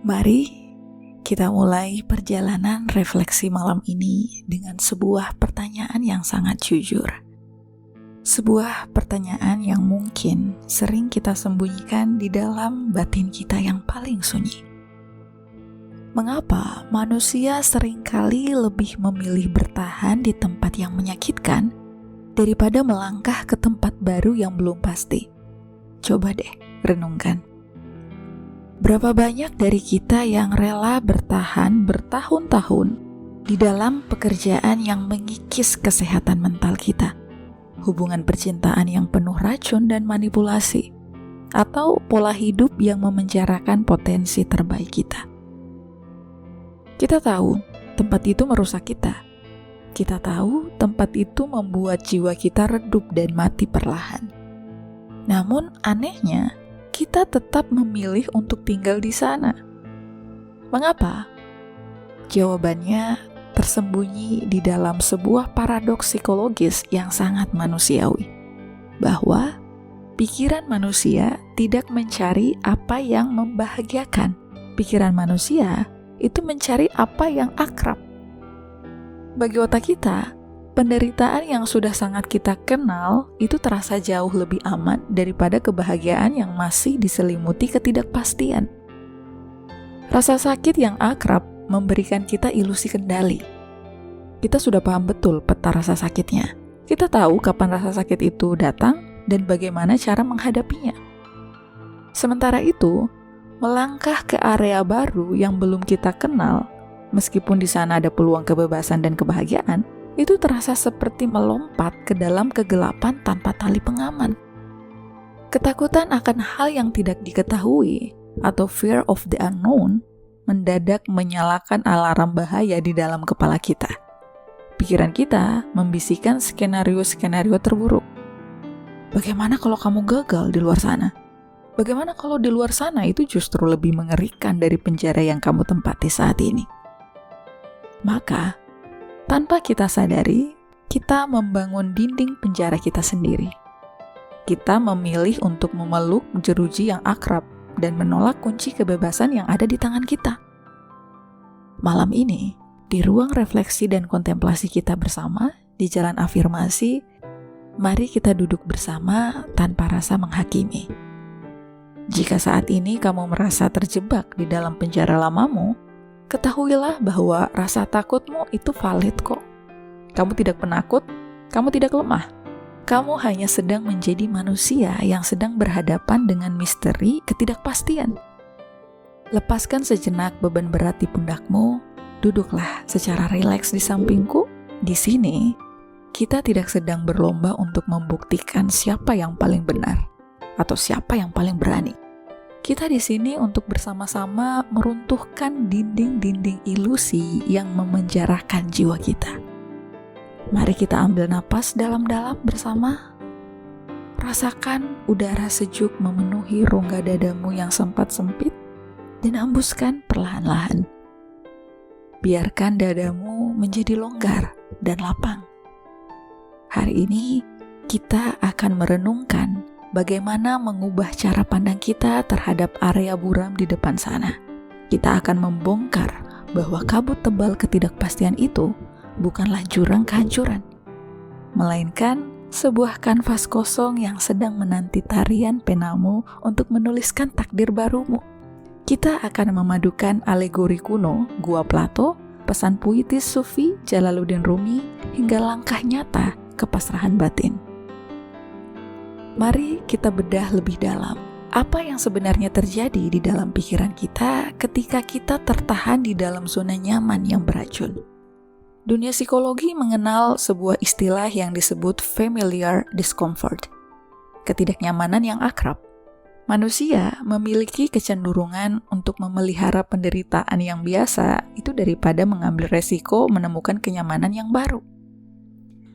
Mari kita mulai perjalanan refleksi malam ini dengan sebuah pertanyaan yang sangat jujur. Sebuah pertanyaan yang mungkin sering kita sembunyikan di dalam batin kita yang paling sunyi. Mengapa manusia seringkali lebih memilih bertahan di tempat yang menyakitkan daripada melangkah ke tempat baru yang belum pasti? Coba deh renungkan. Berapa banyak dari kita yang rela bertahan bertahun-tahun di dalam pekerjaan yang mengikis kesehatan mental kita, hubungan percintaan yang penuh racun dan manipulasi, atau pola hidup yang memenjarakan potensi terbaik kita. Kita tahu tempat itu merusak kita. Kita tahu tempat itu membuat jiwa kita redup dan mati perlahan. Namun anehnya, kita tetap memilih untuk tinggal di sana. Mengapa? Jawabannya tersembunyi di dalam sebuah paradoks psikologis yang sangat manusiawi, bahwa pikiran manusia tidak mencari apa yang membahagiakan. Pikiran manusia itu mencari apa yang akrab. Bagi otak kita, penderitaan yang sudah sangat kita kenal itu terasa jauh lebih aman daripada kebahagiaan yang masih diselimuti ketidakpastian. Rasa sakit yang akrab memberikan kita ilusi kendali. Kita sudah paham betul peta rasa sakitnya. Kita tahu kapan rasa sakit itu datang dan bagaimana cara menghadapinya. Sementara itu, melangkah ke area baru yang belum kita kenal, meskipun di sana ada peluang kebebasan dan kebahagiaan, itu terasa seperti melompat ke dalam kegelapan tanpa tali pengaman. Ketakutan akan hal yang tidak diketahui atau fear of the unknown mendadak menyalakan alarm bahaya di dalam kepala kita. Pikiran kita membisikkan skenario-skenario terburuk. Bagaimana kalau kamu gagal di luar sana? Bagaimana kalau di luar sana itu justru lebih mengerikan dari penjara yang kamu tempati saat ini? Maka, tanpa kita sadari, kita membangun dinding penjara kita sendiri. Kita memilih untuk memeluk jeruji yang akrab dan menolak kunci kebebasan yang ada di tangan kita. Malam ini, di ruang refleksi dan kontemplasi kita bersama, di jalan afirmasi, mari kita duduk bersama tanpa rasa menghakimi. Jika saat ini kamu merasa terjebak di dalam penjara lamamu, ketahuilah bahwa rasa takutmu itu valid kok. Kamu tidak penakut, kamu tidak lemah. Kamu hanya sedang menjadi manusia yang sedang berhadapan dengan misteri ketidakpastian. Lepaskan sejenak beban berat di pundakmu, duduklah secara rileks di sampingku. Di sini, kita tidak sedang berlomba untuk membuktikan siapa yang paling benar atau siapa yang paling berani. Kita di sini untuk bersama-sama meruntuhkan dinding-dinding ilusi yang memenjarakan jiwa kita. Mari kita ambil napas dalam-dalam bersama. Rasakan udara sejuk memenuhi rongga dadamu yang sempat sempit dan hembuskan perlahan-lahan. Biarkan dadamu menjadi longgar dan lapang. Hari ini kita akan merenungkan bagaimana mengubah cara pandang kita terhadap area buram di depan sana. Kita akan membongkar bahwa kabut tebal ketidakpastian itu bukanlah jurang kehancuran, melainkan sebuah kanvas kosong yang sedang menanti tarian penamu untuk menuliskan takdir barumu. Kita akan memadukan alegori kuno, Gua Plato, pesan puitis Sufi Jalaluddin Rumi, hingga langkah nyata kepasrahan batin. Mari kita bedah lebih dalam. Apa yang sebenarnya terjadi di dalam pikiran kita ketika kita tertahan di dalam zona nyaman yang beracun? Dunia psikologi mengenal sebuah istilah yang disebut familiar discomfort, ketidaknyamanan yang akrab. Manusia memiliki kecenderungan untuk memelihara penderitaan yang biasa itu daripada mengambil resiko menemukan kenyamanan yang baru.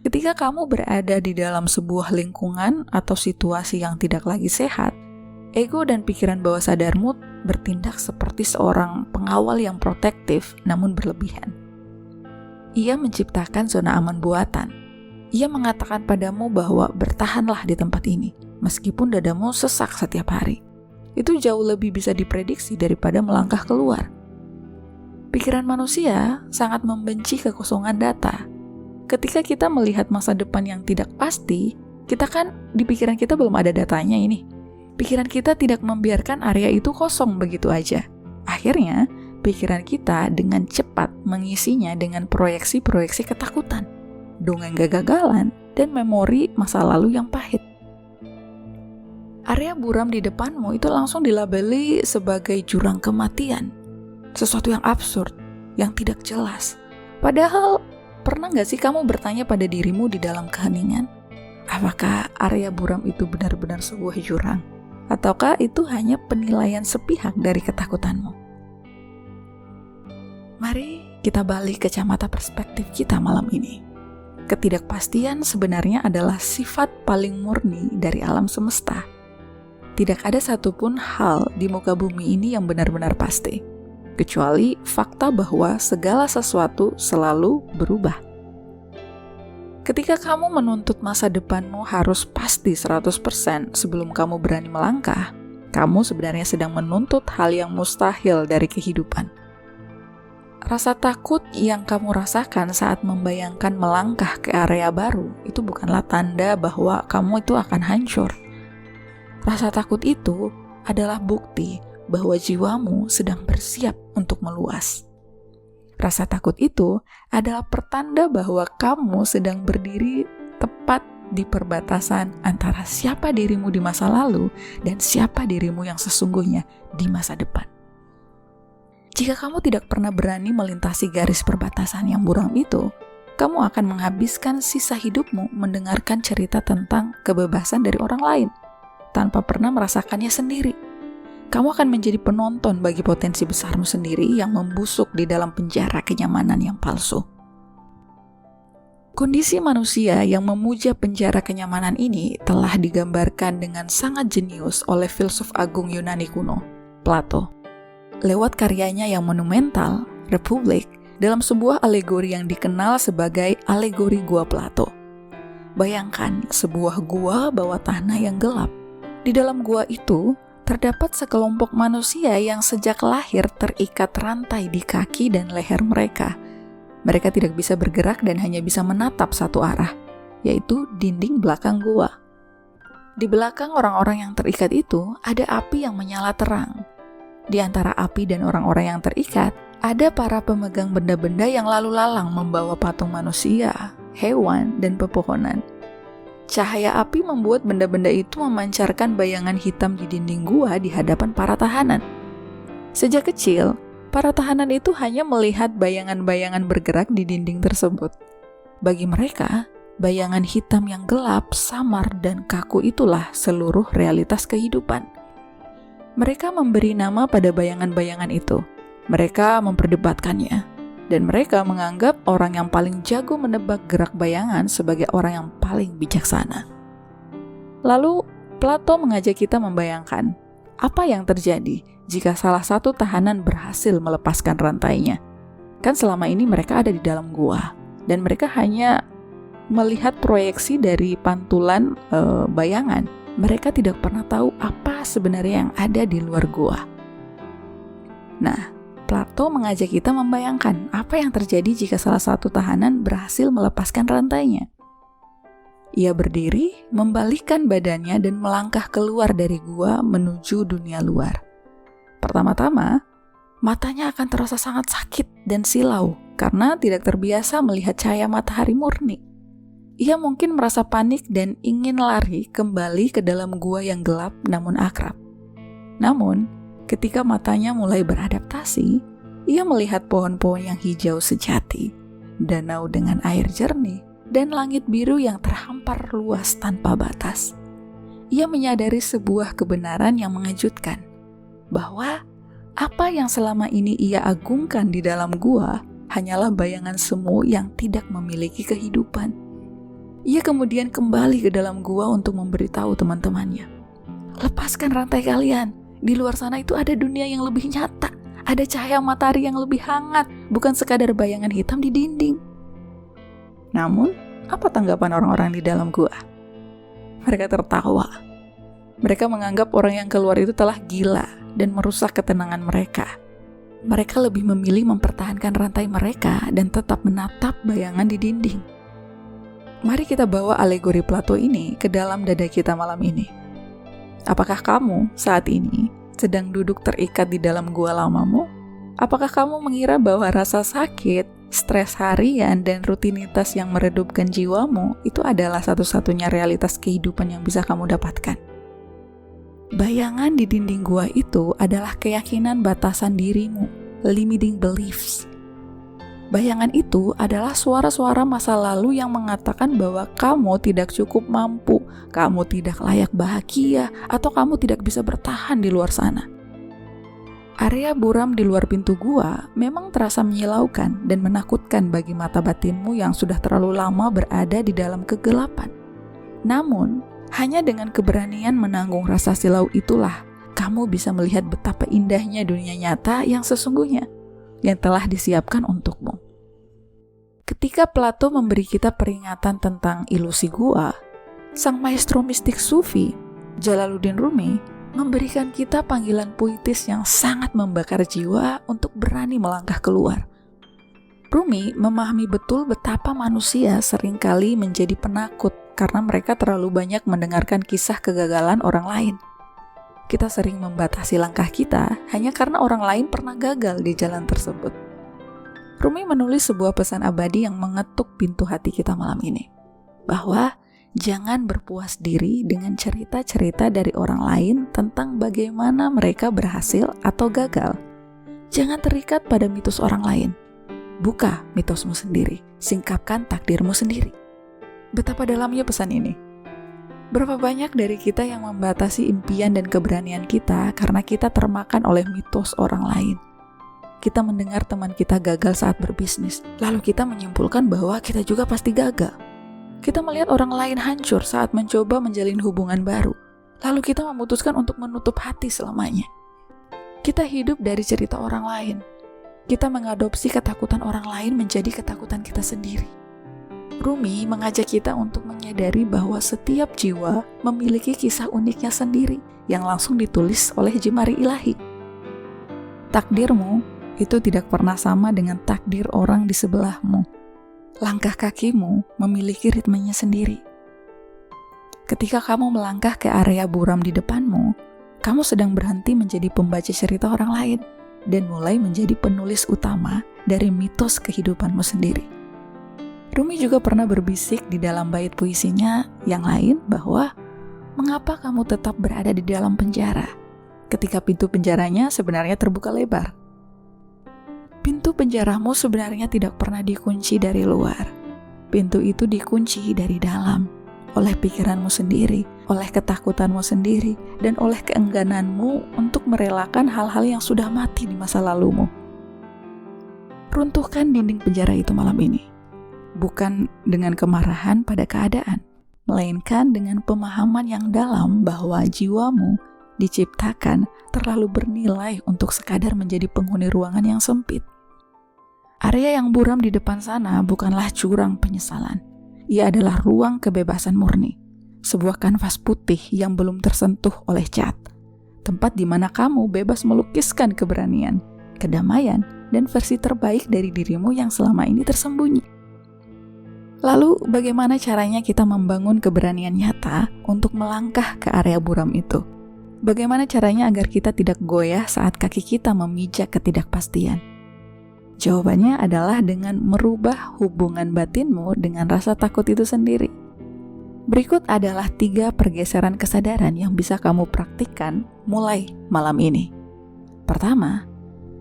Ketika kamu berada di dalam sebuah lingkungan atau situasi yang tidak lagi sehat, ego dan pikiran bawah sadarmu bertindak seperti seorang pengawal yang protektif namun berlebihan. Ia menciptakan zona aman buatan. Ia mengatakan padamu bahwa bertahanlah di tempat ini, meskipun dadamu sesak setiap hari. itu jauh lebih bisa diprediksi daripada melangkah keluar. Pikiran manusia sangat membenci kekosongan data. Ketika kita melihat masa depan yang tidak pasti, kita kan di pikiran kita belum ada datanya ini. Pikiran kita tidak membiarkan area itu kosong begitu aja. Akhirnya, pikiran kita dengan cepat mengisinya dengan proyeksi-proyeksi ketakutan, dongeng kegagalan, dan memori masa lalu yang pahit. Area buram di depanmu itu langsung dilabeli sebagai jurang kematian. Sesuatu yang absurd, yang tidak jelas. Padahal, pernah nggak sih kamu bertanya pada dirimu di dalam keheningan? Apakah area buram itu benar-benar sebuah jurang? Ataukah itu hanya penilaian sepihak dari ketakutanmu? Mari kita balik kacamata perspektif kita malam ini. Ketidakpastian sebenarnya adalah sifat paling murni dari alam semesta. Tidak ada satupun hal di muka bumi ini yang benar-benar pasti, kecuali fakta bahwa segala sesuatu selalu berubah. Ketika kamu menuntut masa depanmu harus pasti 100% sebelum kamu berani melangkah, kamu sebenarnya sedang menuntut hal yang mustahil dari kehidupan. Rasa takut yang kamu rasakan saat membayangkan melangkah ke area baru itu bukanlah tanda bahwa kamu itu akan hancur. Rasa takut itu adalah bukti bahwa jiwamu sedang bersiap untuk meluas. Rasa takut itu adalah pertanda bahwa kamu sedang berdiri tepat di perbatasan antara siapa dirimu di masa lalu dan siapa dirimu yang sesungguhnya di masa depan. Jika kamu tidak pernah berani melintasi garis perbatasan yang buram itu, kamu akan menghabiskan sisa hidupmu mendengarkan cerita tentang kebebasan dari orang lain, tanpa pernah merasakannya sendiri. Kamu akan menjadi penonton bagi potensi besarmu sendiri yang membusuk di dalam penjara kenyamanan yang palsu. Kondisi manusia yang memuja penjara kenyamanan ini telah digambarkan dengan sangat jenius oleh filsuf agung Yunani kuno, Plato. Lewat karyanya yang monumental, Republik, dalam sebuah alegori yang dikenal sebagai alegori Gua Plato. Bayangkan sebuah gua bawah tanah yang gelap. Di dalam gua itu, terdapat sekelompok manusia yang sejak lahir terikat rantai di kaki dan leher mereka. Mereka tidak bisa bergerak dan hanya bisa menatap satu arah, yaitu dinding belakang gua. Di belakang orang-orang yang terikat itu, ada api yang menyala terang. Di antara api dan orang-orang yang terikat, ada para pemegang benda-benda yang lalu lalang membawa patung manusia, hewan, dan pepohonan. Cahaya api membuat benda-benda itu memancarkan bayangan hitam di dinding gua di hadapan para tahanan. Sejak kecil, para tahanan itu hanya melihat bayangan-bayangan bergerak di dinding tersebut. Bagi mereka, bayangan hitam yang gelap, samar, dan kaku itulah seluruh realitas kehidupan. Mereka memberi nama pada bayangan-bayangan itu. Mereka memperdebatkannya. Dan mereka menganggap orang yang paling jago menebak gerak bayangan sebagai orang yang paling bijaksana. Lalu, Plato mengajak kita membayangkan, apa yang terjadi jika salah satu tahanan berhasil melepaskan rantainya? Kan selama ini mereka ada di dalam gua, dan mereka hanya melihat proyeksi dari pantulan bayangan. Mereka tidak pernah tahu apa sebenarnya yang ada di luar gua. Nah, Plato mengajak kita membayangkan apa yang terjadi jika salah satu tahanan berhasil melepaskan rantainya. Ia berdiri, membalikkan badannya dan melangkah keluar dari gua menuju dunia luar. Pertama-tama, matanya akan terasa sangat sakit dan silau karena tidak terbiasa melihat cahaya matahari murni. Ia mungkin merasa panik dan ingin lari kembali ke dalam gua yang gelap namun akrab. Namun, ketika matanya mulai beradaptasi, ia melihat pohon-pohon yang hijau sejati, danau dengan air jernih, dan langit biru yang terhampar luas tanpa batas. Ia menyadari sebuah kebenaran yang mengejutkan, bahwa apa yang selama ini ia agungkan di dalam gua hanyalah bayangan semu yang tidak memiliki kehidupan. Ia kemudian kembali ke dalam gua untuk memberitahu teman-temannya, lepaskan rantai kalian. Di luar sana itu ada dunia yang lebih nyata. Ada cahaya matahari yang lebih hangat, bukan sekadar bayangan hitam di dinding. Namun, apa tanggapan orang-orang di dalam gua? Mereka tertawa. Mereka menganggap orang yang keluar itu telah gila dan merusak ketenangan mereka. Mereka lebih memilih mempertahankan rantai mereka dan tetap menatap bayangan di dinding. Mari kita bawa alegori Plato ini ke dalam dada kita malam ini. Apakah kamu saat ini sedang duduk terikat di dalam gua lamamu? Apakah kamu mengira bahwa rasa sakit, stres harian, dan rutinitas yang meredupkan jiwamu itu adalah satu-satunya realitas kehidupan yang bisa kamu dapatkan? Bayangan di dinding gua itu adalah keyakinan batasan dirimu, limiting beliefs. Bayangan itu adalah suara-suara masa lalu yang mengatakan bahwa kamu tidak cukup mampu, kamu tidak layak bahagia, atau kamu tidak bisa bertahan di luar sana. Area buram di luar pintu gua memang terasa menyilaukan dan menakutkan bagi mata batinmu yang sudah terlalu lama berada di dalam kegelapan. Namun, hanya dengan keberanian menanggung rasa silau itulah kamu bisa melihat betapa indahnya dunia nyata yang sesungguhnya, yang telah disiapkan untukmu. Ketika Plato memberi kita peringatan tentang ilusi gua, sang maestro mistik Sufi, Jalaluddin Rumi, memberikan kita panggilan puitis yang sangat membakar jiwa untuk berani melangkah keluar. Rumi memahami betul betapa manusia seringkali menjadi penakut karena mereka terlalu banyak mendengarkan kisah kegagalan orang lain. Kita sering membatasi langkah kita hanya karena orang lain pernah gagal di jalan tersebut. Rumi menulis sebuah pesan abadi yang mengetuk pintu hati kita malam ini, bahwa jangan berpuas diri dengan cerita-cerita dari orang lain tentang bagaimana mereka berhasil atau gagal. Jangan terikat pada mitos orang lain. Buka mitosmu sendiri, singkapkan takdirmu sendiri. Betapa dalamnya pesan ini. Berapa banyak dari kita yang membatasi impian dan keberanian kita karena kita termakan oleh mitos orang lain. Kita mendengar teman kita gagal saat berbisnis, lalu kita menyimpulkan bahwa kita juga pasti gagal. Kita melihat orang lain hancur saat mencoba menjalin hubungan baru, lalu kita memutuskan untuk menutup hati selamanya. Kita hidup dari cerita orang lain. Kita mengadopsi ketakutan orang lain menjadi ketakutan kita sendiri. Rumi mengajak kita untuk menyadari bahwa setiap jiwa memiliki kisah uniknya sendiri yang langsung ditulis oleh jemari ilahi. Takdirmu itu tidak pernah sama dengan takdir orang di sebelahmu. Langkah kakimu memiliki ritmenya sendiri. Ketika kamu melangkah ke area buram di depanmu, kamu sedang berhenti menjadi pembaca cerita orang lain dan mulai menjadi penulis utama dari mitos kehidupanmu sendiri. Rumi juga pernah berbisik di dalam bait puisinya yang lain bahwa mengapa kamu tetap berada di dalam penjara ketika pintu penjaranya sebenarnya terbuka lebar. Pintu penjaramu sebenarnya tidak pernah dikunci dari luar. Pintu itu dikunci dari dalam, oleh pikiranmu sendiri, oleh ketakutanmu sendiri, dan oleh keenggananmu untuk merelakan hal-hal yang sudah mati di masa lalumu. Runtuhkan dinding penjara itu malam ini. Bukan dengan kemarahan pada keadaan, melainkan dengan pemahaman yang dalam bahwa jiwamu diciptakan terlalu bernilai untuk sekadar menjadi penghuni ruangan yang sempit. Area yang buram di depan sana bukanlah jurang penyesalan. Ia adalah ruang kebebasan murni, sebuah kanvas putih yang belum tersentuh oleh cat, tempat di mana kamu bebas melukiskan keberanian, kedamaian, dan versi terbaik dari dirimu yang selama ini tersembunyi. Lalu, bagaimana caranya kita membangun keberanian nyata untuk melangkah ke area buram itu? Bagaimana caranya agar kita tidak goyah saat kaki kita memijak ketidakpastian? Jawabannya adalah dengan merubah hubungan batinmu dengan rasa takut itu sendiri. Berikut adalah 3 pergeseran kesadaran yang bisa kamu praktikkan mulai malam ini. Pertama,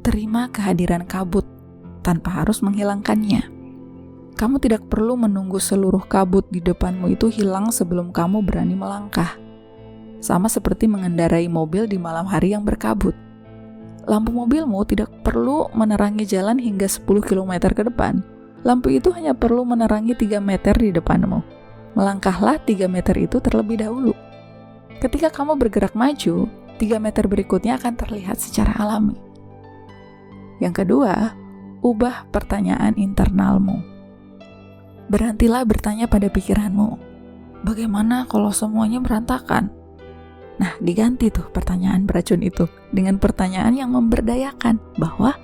terima kehadiran kabut tanpa harus menghilangkannya. Kamu tidak perlu menunggu seluruh kabut di depanmu itu hilang sebelum kamu berani melangkah. Sama seperti mengendarai mobil di malam hari yang berkabut. Lampu mobilmu tidak perlu menerangi jalan hingga 10 km ke depan. Lampu itu hanya perlu menerangi 3 meter di depanmu. Melangkahlah 3 meter itu terlebih dahulu. Ketika kamu bergerak maju, 3 meter berikutnya akan terlihat secara alami. Yang kedua, ubah pertanyaan internalmu. Berhentilah bertanya pada pikiranmu, bagaimana kalau semuanya berantakan? Nah, diganti tuh pertanyaan beracun itu dengan pertanyaan yang memberdayakan bahwa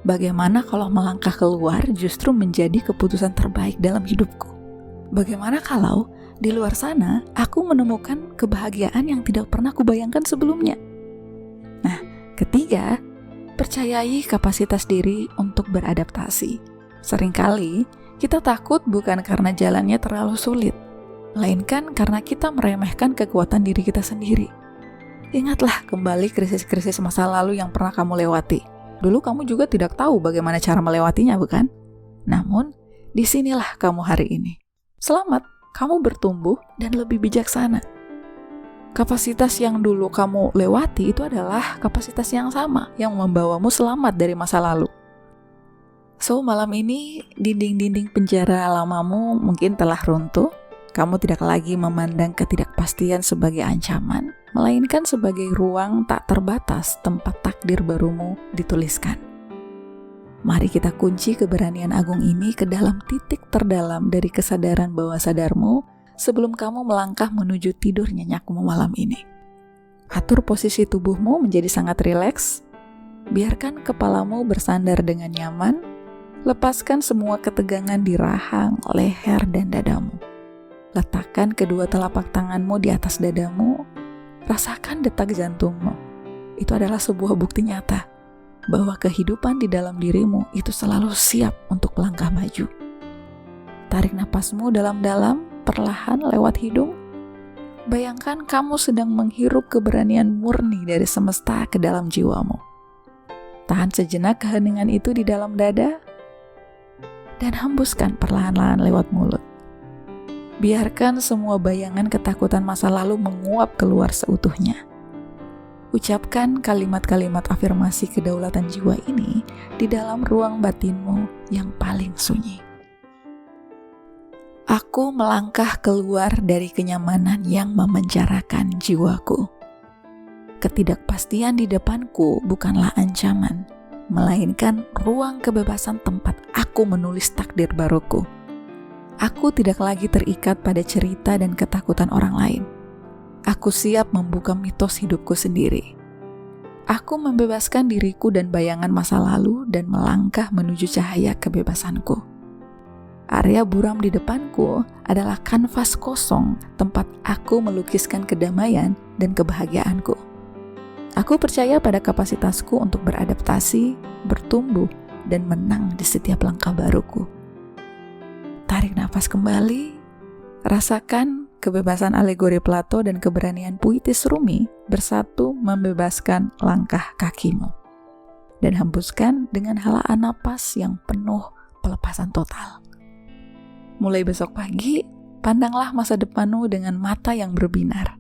bagaimana kalau melangkah keluar justru menjadi keputusan terbaik dalam hidupku? Bagaimana kalau di luar sana aku menemukan kebahagiaan yang tidak pernah kubayangkan sebelumnya? Nah, ketiga, percayai kapasitas diri untuk beradaptasi. Seringkali kita takut bukan karena jalannya terlalu sulit, melainkan karena kita meremehkan kekuatan diri kita sendiri. Ingatlah kembali krisis-krisis masa lalu yang pernah kamu lewati. Dulu kamu juga tidak tahu bagaimana cara melewatinya, bukan? Namun, disinilah kamu hari ini. Selamat, kamu bertumbuh dan lebih bijaksana. Kapasitas yang dulu kamu lewati itu adalah kapasitas yang sama yang membawamu selamat dari masa lalu. So, malam ini dinding-dinding penjara lamamu mungkin telah runtuh. Kamu tidak lagi memandang ketidakpastian sebagai ancaman, melainkan sebagai ruang tak terbatas tempat takdir barumu dituliskan. Mari kita kunci keberanian agung ini ke dalam titik terdalam dari kesadaran bawah sadarmu sebelum kamu melangkah menuju tidur nyenyakmu malam ini. Atur posisi tubuhmu menjadi sangat rileks. Biarkan kepalamu bersandar dengan nyaman. Lepaskan semua ketegangan di rahang, leher, dan dadamu. Letakkan kedua telapak tanganmu di atas dadamu. Rasakan detak jantungmu. Itu adalah sebuah bukti nyata bahwa kehidupan di dalam dirimu itu selalu siap untuk melangkah maju. Tarik napasmu dalam-dalam, perlahan lewat hidung. Bayangkan kamu sedang menghirup keberanian murni dari semesta ke dalam jiwamu. Tahan sejenak keheningan itu di dalam dada, dan hembuskan perlahan-lahan lewat mulut. Biarkan semua bayangan ketakutan masa lalu menguap keluar seutuhnya. Ucapkan kalimat-kalimat afirmasi kedaulatan jiwa ini di dalam ruang batinmu yang paling sunyi. Aku melangkah keluar dari kenyamanan yang memenjarakan jiwaku. Ketidakpastian di depanku bukanlah ancaman, melainkan ruang kebebasan tempat aku menulis takdir baruku. Aku tidak lagi terikat pada cerita dan ketakutan orang lain. Aku siap membuka mitos hidupku sendiri. Aku membebaskan diriku dan bayangan masa lalu dan melangkah menuju cahaya kebebasanku. Area buram di depanku adalah kanvas kosong tempat aku melukiskan kedamaian dan kebahagiaanku. Aku percaya pada kapasitasku untuk beradaptasi, bertumbuh, dan menang di setiap langkah baruku. Tarik nafas kembali, rasakan kebebasan alegori Plato dan keberanian puitis Rumi bersatu membebaskan langkah kakimu. Dan hembuskan dengan helaan napas yang penuh pelepasan total. Mulai besok pagi, pandanglah masa depanmu dengan mata yang berbinar.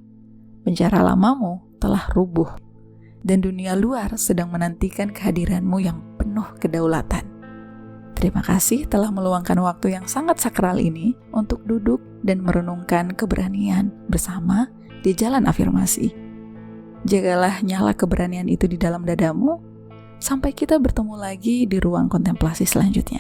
Penjara lamamu telah rubuh, dan dunia luar sedang menantikan kehadiranmu yang penuh kedaulatan. Terima kasih telah meluangkan waktu yang sangat sakral ini untuk duduk dan merenungkan keberanian bersama di jalan afirmasi. Jagalah nyala keberanian itu di dalam dadamu, sampai kita bertemu lagi di ruang kontemplasi selanjutnya.